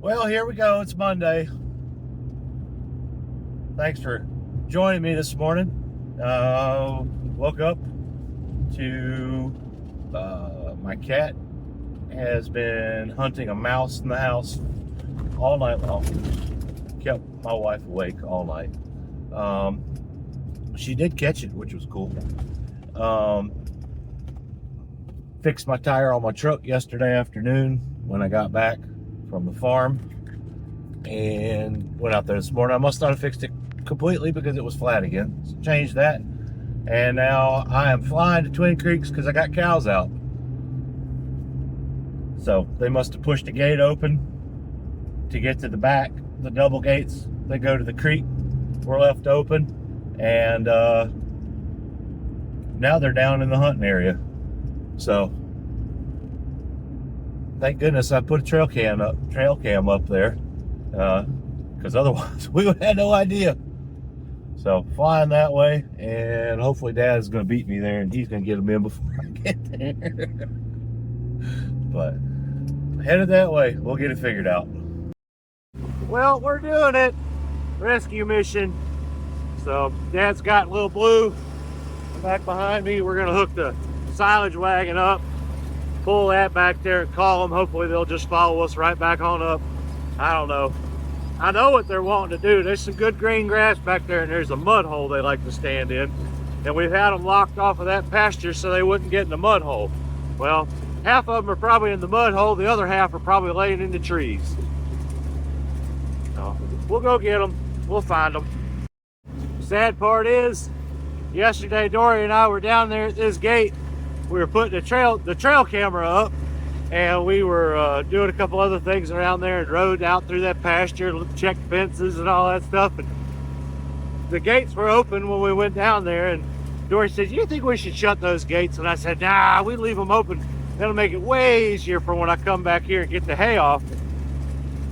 Well, here we go. It's Monday. Thanks for joining me this morning. Woke up to my cat has been hunting a mouse in the house all night long. Kept my wife awake all night. She did catch it, which was cool. Fixed my tire on my truck yesterday afternoon when I got back from the farm and went out there this morning. I must not have fixed it completely because it was flat again. So changed that, and now I am flying to Twin Creeks because I got cows out. So they must have pushed the gate open to get to the back. The double gates that go to the creek were left open, and now they're down in the hunting area. So thank goodness I put a trail cam up there, because otherwise we would have had no idea. So flying that way, and hopefully Dad's going to beat me there, and he's going to get them in before I get there. But headed that way, we'll get it figured out. Well, we're doing it. Rescue mission. So Dad's got Little Blue back behind me. We're going to hook the silage wagon up, pull that back there and call them. Hopefully they'll just follow us right back on up. I don't know. I know what they're wanting to do. There's some good green grass back there, and there's a mud hole they like to stand in. And we've had them locked off of that pasture so they wouldn't get in the mud hole. Well, half of them are probably in the mud hole. The other half are probably laying in the trees. So we'll go get them. We'll find them. Sad part is, yesterday Dory and I were down there at this gate. We were putting the trail camera up, and we were doing a couple other things around there and rode out through that pasture, checked fences and all that stuff. And the gates were open when we went down there, and Dory said, "You think we should shut those gates?" And I said, "Nah, we leave them open. That'll make it way easier for when I come back here and get the hay off.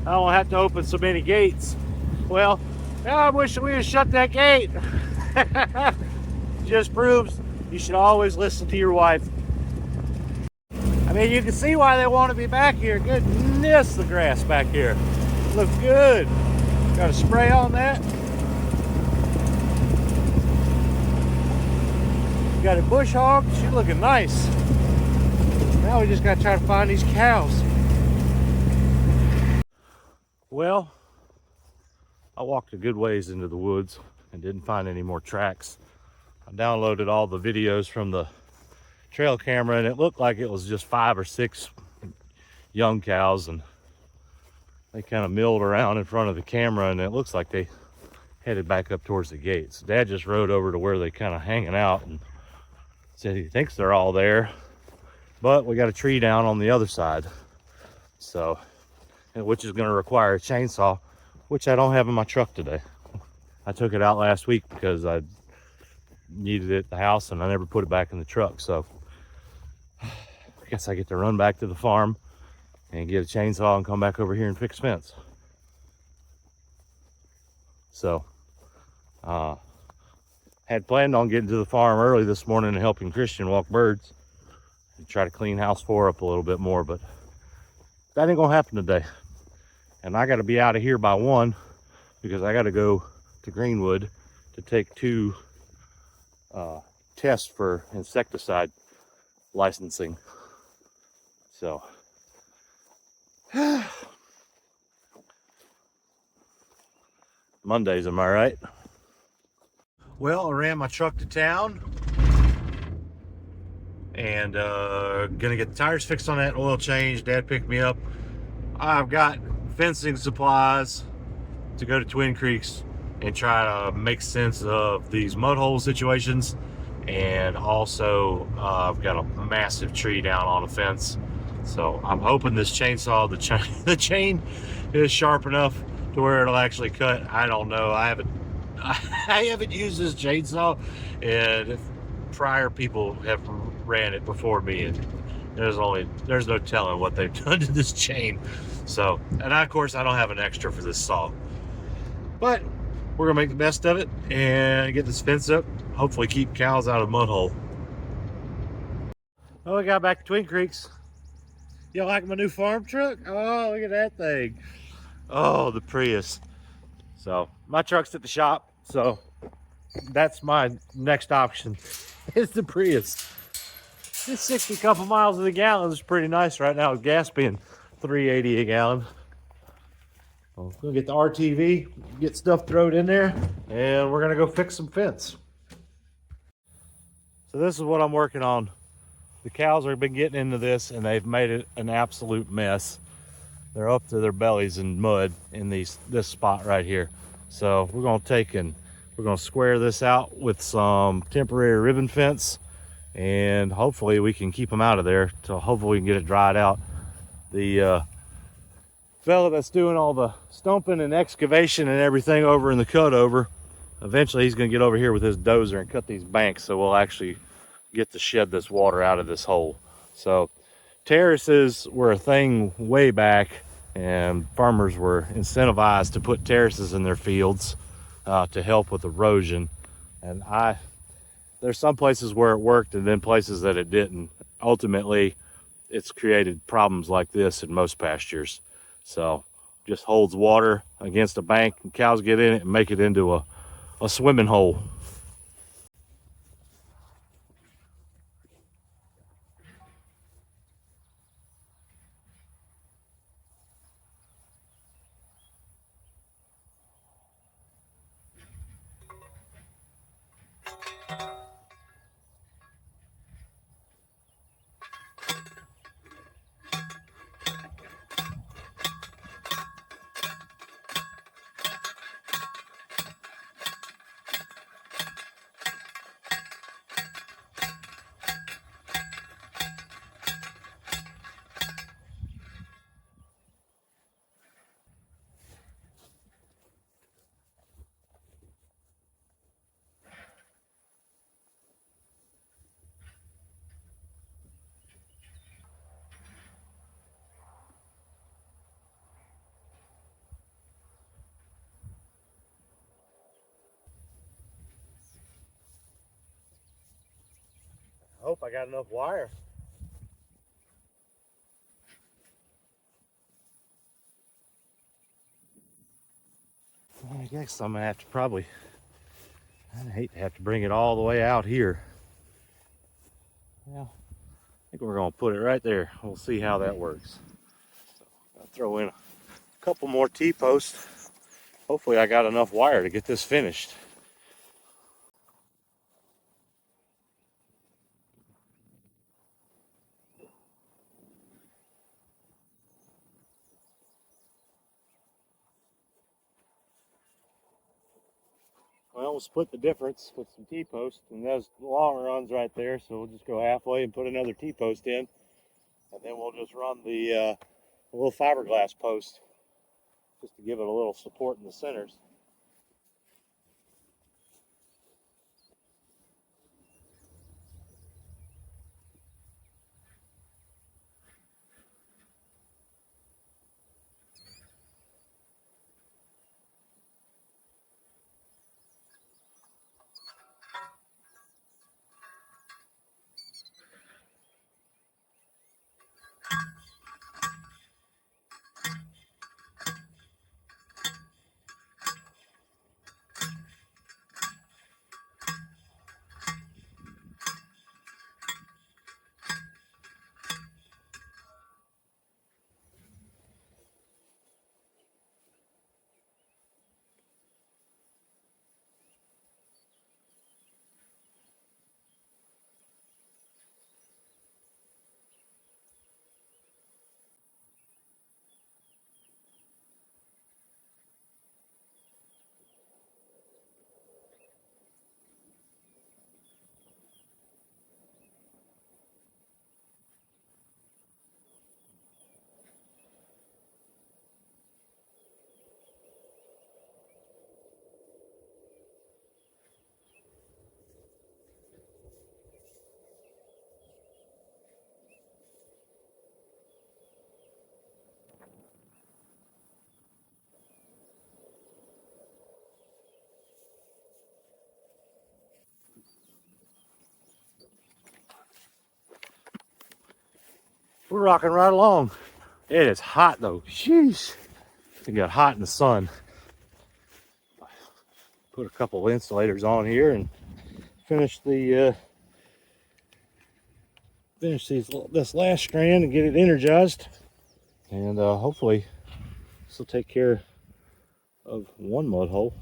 I don't have to open so many gates." Well, I wish we had shut that gate. Just proves you should always listen to your wife. I mean, you can see why they want to be back here. Goodness, the grass back here looks good. Got a spray on that. Got a bush hog. She's looking nice. Now we just got to try to find these cows. Well, I walked a good ways into the woods and didn't find any more tracks. I downloaded all the videos from the trail camera, and it looked like it was just 5 or 6 young cows, and they kind of milled around in front of the camera, and it looks like they headed back up towards the gates. Dad just rode over to where they kind of hanging out and said he thinks they're all there, but we got a tree down on the other side, so, which is going to require a chainsaw, which I don't have in my truck today. I took it out last week because I needed it at the house and I never put it back in the truck. So I guess I get to run back to the farm and get a chainsaw and come back over here and fix fence. So had planned on getting to the farm early this morning and helping Christian walk birds and try to clean house 4 up a little bit more, but that ain't gonna happen today. And I got to be out of here by 1 because I got to go to Greenwood to take 2 tests for insecticide licensing. So Mondays, am I right? Well, I ran my truck to town and gonna get the tires fixed on that, oil change. Dad picked me up. I've got fencing supplies to go to Twin Creeks and try to make sense of these mud hole situations, and also I've got a massive tree down on a fence, so I'm hoping this chainsaw, the chain is sharp enough to where it'll actually cut. I don't know. I haven't used this chainsaw, and prior people have ran it before me, and there's no telling what they've done to this chain. So, and of course I don't have an extra for this saw, but we're gonna make the best of it and get this fence up, hopefully keep cows out of the mud hole. Oh, we got back to Twin Creeks. You like my new farm truck? Oh, look at that thing. Oh, the Prius. So my truck's at the shop, so that's my next option is the Prius. This 60 couple miles of the gallon is pretty nice right now with gas being 3.80 a gallon. We're gonna get the RTV, get stuff thrown in there, and we're gonna go fix some fence. So this is what I'm working on. The cows have been getting into this and they've made it an absolute mess. They're up to their bellies in mud in this spot right here. So we're gonna square this out with some temporary ribbon fence, and hopefully we can keep them out of there till hopefully we can get it dried out. The fella that's doing all the stumping and excavation and everything over in the cutover, eventually he's gonna get over here with his dozer and cut these banks, so we'll actually get to shed this water out of this hole. So terraces were a thing way back, and farmers were incentivized to put terraces in their fields to help with erosion. And there's some places where it worked and then places that it didn't. Ultimately, it's created problems like this in most pastures. So just holds water against a bank and cows get in it and make it into a swimming hole. I hope I got enough wire. I guess I'm gonna have to I'd hate to have to bring it all the way out here. Well, I think we're gonna put it right there. We'll see how that works. So I'll throw in a couple more T-posts. Hopefully I got enough wire to get this finished. Well, we'll split the difference with some T-posts, and those long runs right there, so we'll just go halfway and put another T-post in, and then we'll just run the little fiberglass post just to give it a little support in the centers. We're rocking right along. It is hot though. Sheesh. It got hot in the sun. Put a couple of insulators on here and finish this last strand and get it energized, and hopefully this will take care of one mud hole.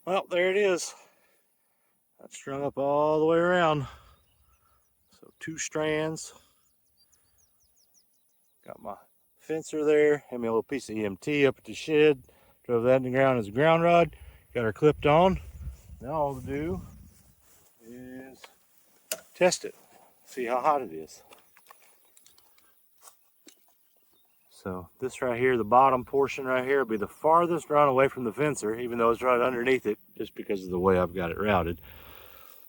Well, there it is. That's strung up all the way around. So 2 strands. Got my fencer there. Had me a little piece of EMT up at the shed. Drove that in the ground as a ground rod. Got her clipped on. Now all to do is test it. See how hot it is. So this right here, the bottom portion right here, will be the farthest run away from the fencer, even though it's right underneath it, just because of the way I've got it routed.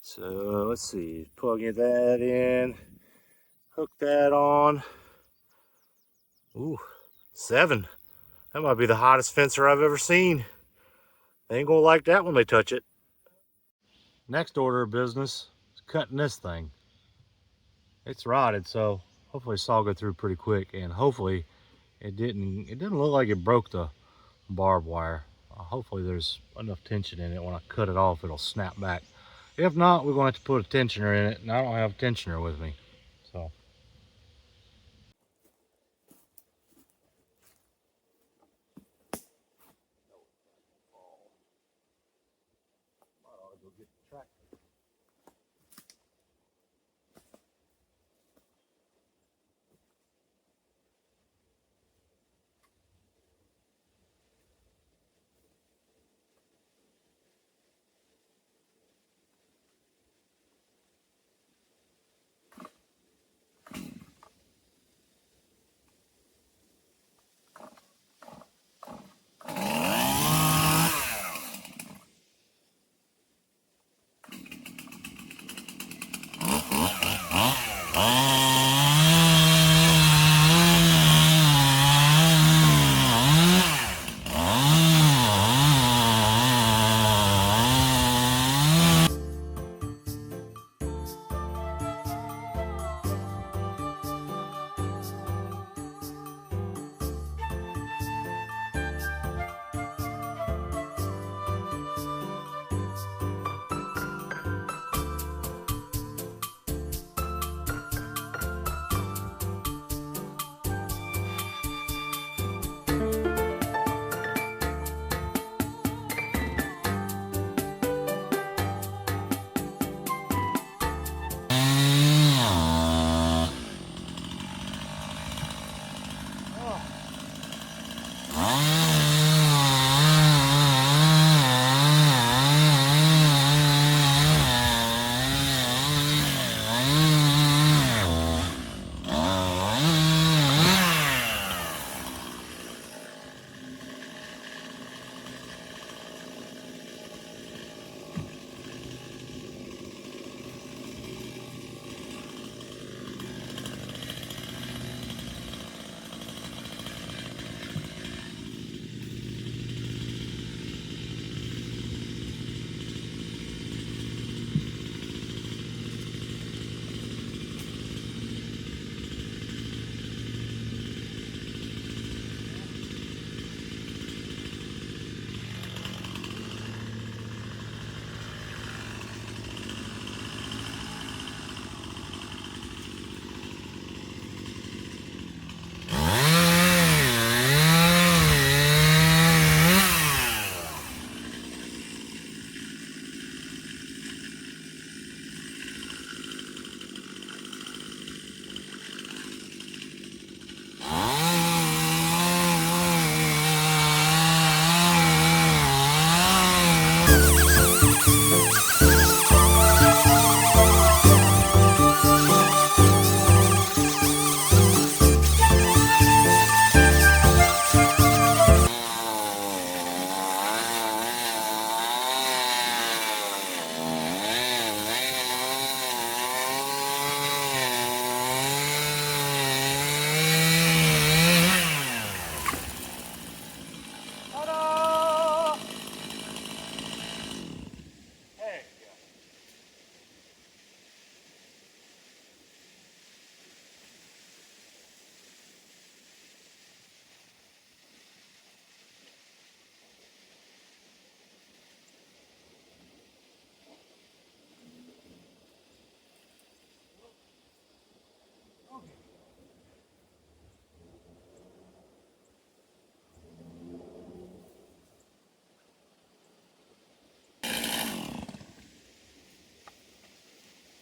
So let's see, plugging that in, hook that on. Ooh, 7. That might be the hottest fencer I've ever seen. They ain't gonna like that when they touch it. Next order of business is cutting this thing. It's rotted, so hopefully it's all go through pretty quick, and hopefully it didn't look like it broke the barbed wire. Hopefully there's enough tension in it when I cut it off it'll snap back. If not, we're going to have to put a tensioner in it, and I don't have a tensioner with me. So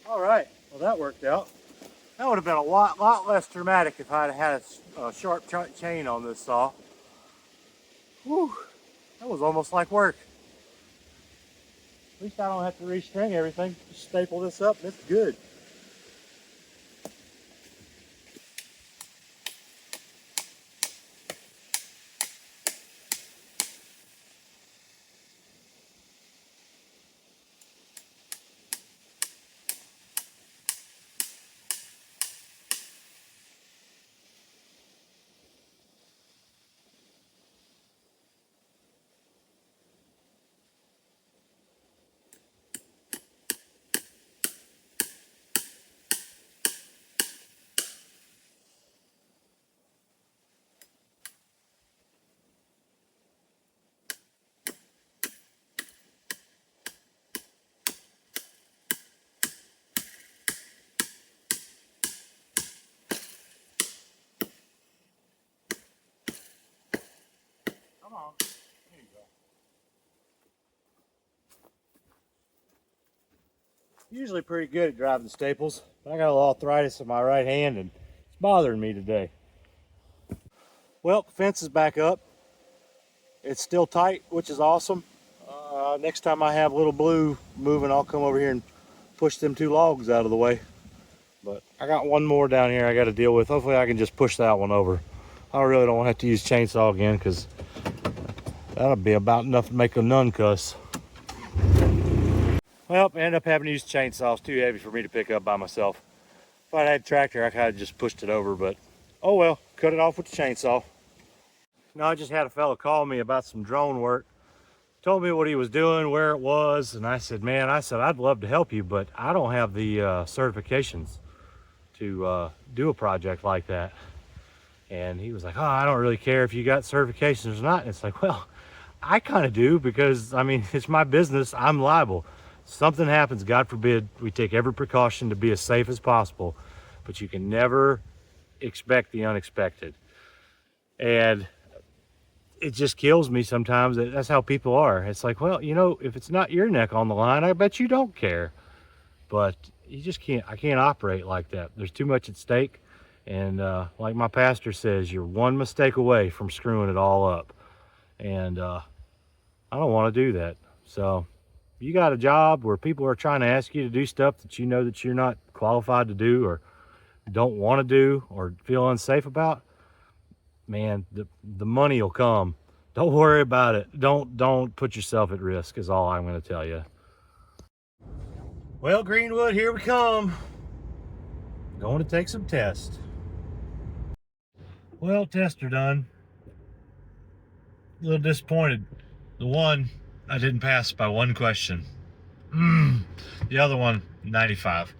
All right, well that worked out. That would have been a lot less dramatic if I'd had a sharp chain on this saw. Whew, that was almost like work. At least I don't have to restring everything. Just staple this up and it's good. Come on. There you go. Usually pretty good at driving staples, but I got a little arthritis in my right hand and it's bothering me today. Well, the fence is back up. It's still tight, which is awesome. Next time I have Little Blue moving, I'll come over here and push them 2 logs out of the way. But I got one more down here I got to deal with. Hopefully I can just push that one over. I really don't want to have to use chainsaw again because that'll be about enough to make a nun cuss. Well, I ended up having to use chainsaw. It's too heavy for me to pick up by myself. If I had a tractor, I kind of just pushed it over, but oh well, cut it off with the chainsaw. No, I just had a fella call me about some drone work. Told me what he was doing, where it was, and I said, man, I'd love to help you, but I don't have the certifications to do a project like that. And he was like, oh, I don't really care if you got certifications or not. And it's like, well, I kind of do because, I mean, it's my business. I'm liable. Something happens, God forbid, we take every precaution to be as safe as possible, but you can never expect the unexpected. And it just kills me sometimes that that's how people are. It's like, well, you know, if it's not your neck on the line, I bet you don't care. But you just can't, I can't operate like that. There's too much at stake. And like my pastor says, you're one mistake away from screwing it all up. And I don't want to do that. So you got a job where people are trying to ask you to do stuff that you know that you're not qualified to do or don't want to do or feel unsafe about, man, the money will come. Don't worry about it. Don't put yourself at risk is all I'm going to tell you. Well, Greenwood, here we come. Going to take some tests. Well, tests are done. A little disappointed. The one, I didn't pass by 1 question. The other one, 95.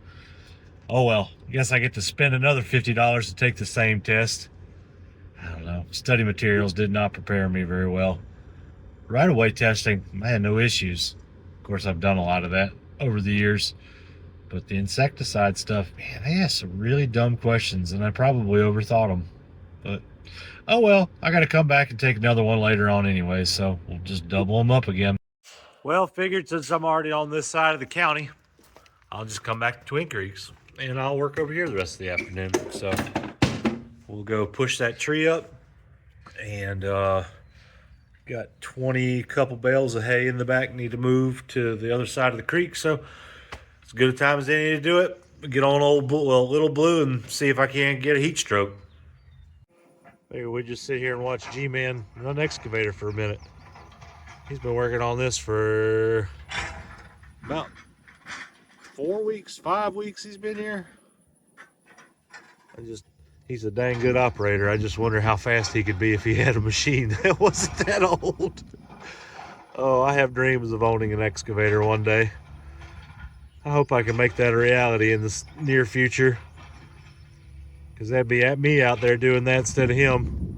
Oh well, I guess I get to spend another $50 to take the same test. I don't know. Study materials did not prepare me very well. Right-of-way testing, I had no issues. Of course, I've done a lot of that over the years. But the insecticide stuff, man, they asked some really dumb questions, and I probably overthought them. But, oh well, I got to come back and take another one later on anyway, so we'll just double them up again. Well, figured since I'm already on this side of the county, I'll just come back to Twin Creeks, and I'll work over here the rest of the afternoon. So we'll go push that tree up, and got 20 couple bales of hay in the back, need to move to the other side of the creek, so as good a time as any to do it. Get on Little Blue and see if I can get a heat stroke. Maybe we just sit here and watch G-Man run an excavator for a minute. He's been working on this for about 4 weeks, 5 weeks he's been here. He's a dang good operator. I just wonder how fast he could be if he had a machine that wasn't that old. Oh, I have dreams of owning an excavator one day. I hope I can make that a reality in the near future, because that'd be at me out there doing that instead of him.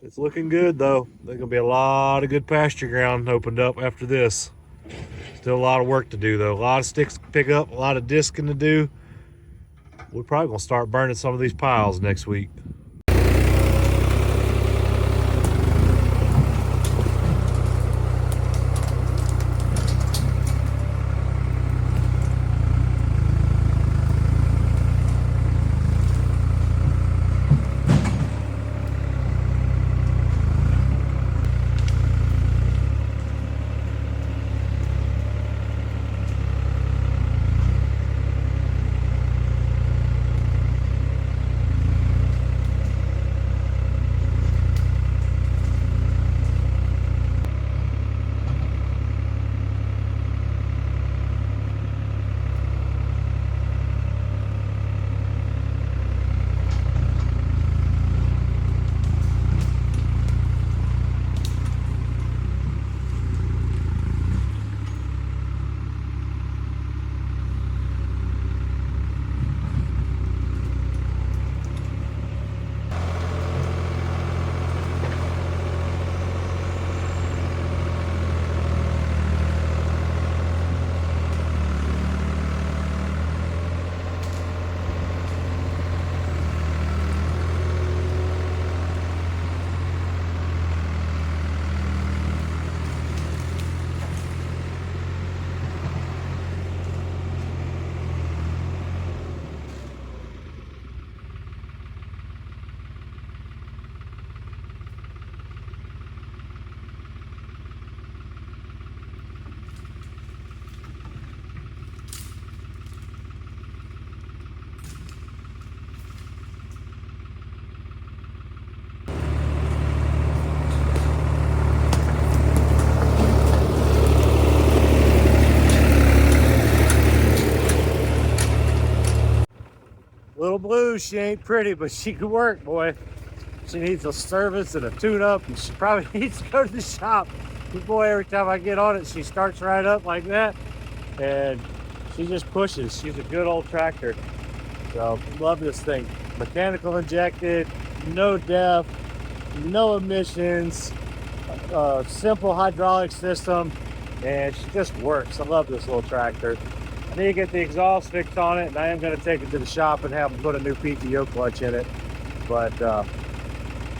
It's looking good though. There's gonna be a lot of good pasture ground opened up after this. Still a lot of work to do though. A lot of sticks to pick up, a lot of disking to do. We're probably gonna start burning some of these piles next week. Little Blue, she ain't pretty, but she can work, boy. She needs a service and a tune-up, and she probably needs to go to the shop. Boy, every time I get on it, she starts right up like that, and she just pushes. She's a good old tractor. So, love this thing. Mechanical injected, no depth, no emissions, simple hydraulic system, and she just works. I love this little tractor. I need to get the exhaust fixed on it, and I am going to take it to the shop and have them put a new PTO clutch in it. But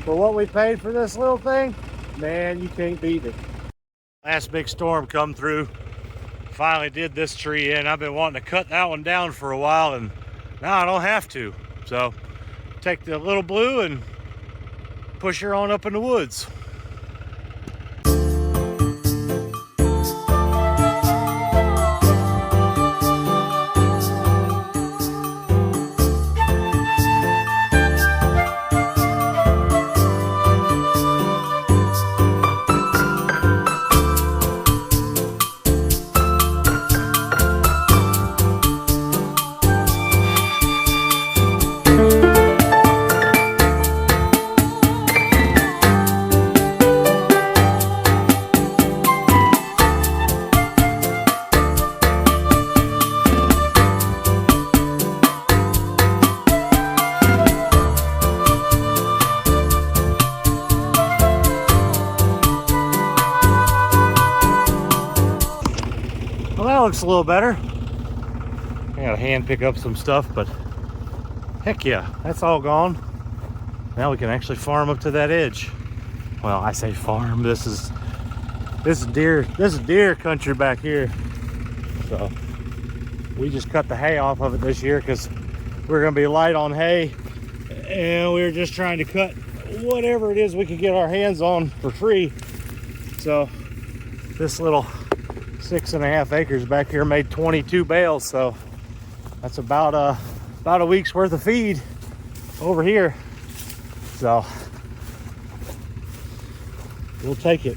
for what we paid for this little thing, man, you can't beat it. Last big storm come through. Finally did this tree in. I've been wanting to cut that one down for a while, and now I don't have to. So take the Little Blue and push her on up in the woods. Well, that looks a little better. I gotta hand pick up some stuff, but heck yeah, that's all gone. Now we can actually farm up to that edge. Well, I say farm. This is deer country back here. So we just cut the hay off of it this year because we're gonna be light on hay, and we were just trying to cut whatever it is we could get our hands on for free. So this little 6.5 acres back here made 22 bales, so that's about a week's worth of feed over here. So we'll take it.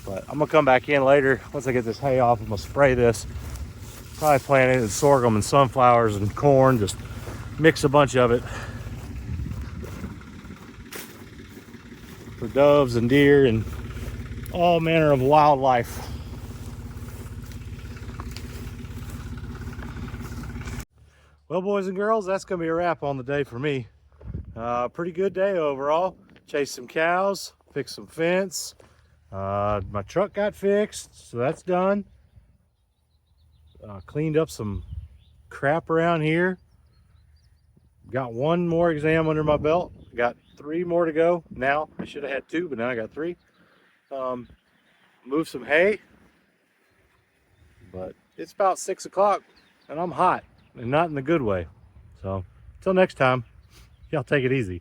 But I'm gonna come back in later once I get this hay off. I'm gonna spray this. Probably plant it in sorghum and sunflowers and corn. Just mix a bunch of it for doves and deer and all manner of wildlife. Well, boys and girls, that's gonna be a wrap on the day for me. Pretty good day overall. Chased some cows, fixed some fence. My truck got fixed, so that's done. Cleaned up some crap around here. Got one more exam under my belt. Got 3 more to go now. I should have had 2, but now I got 3. Moved some hay, but it's about 6 o'clock and I'm hot, and not in the good way. So until next time, y'all take it easy.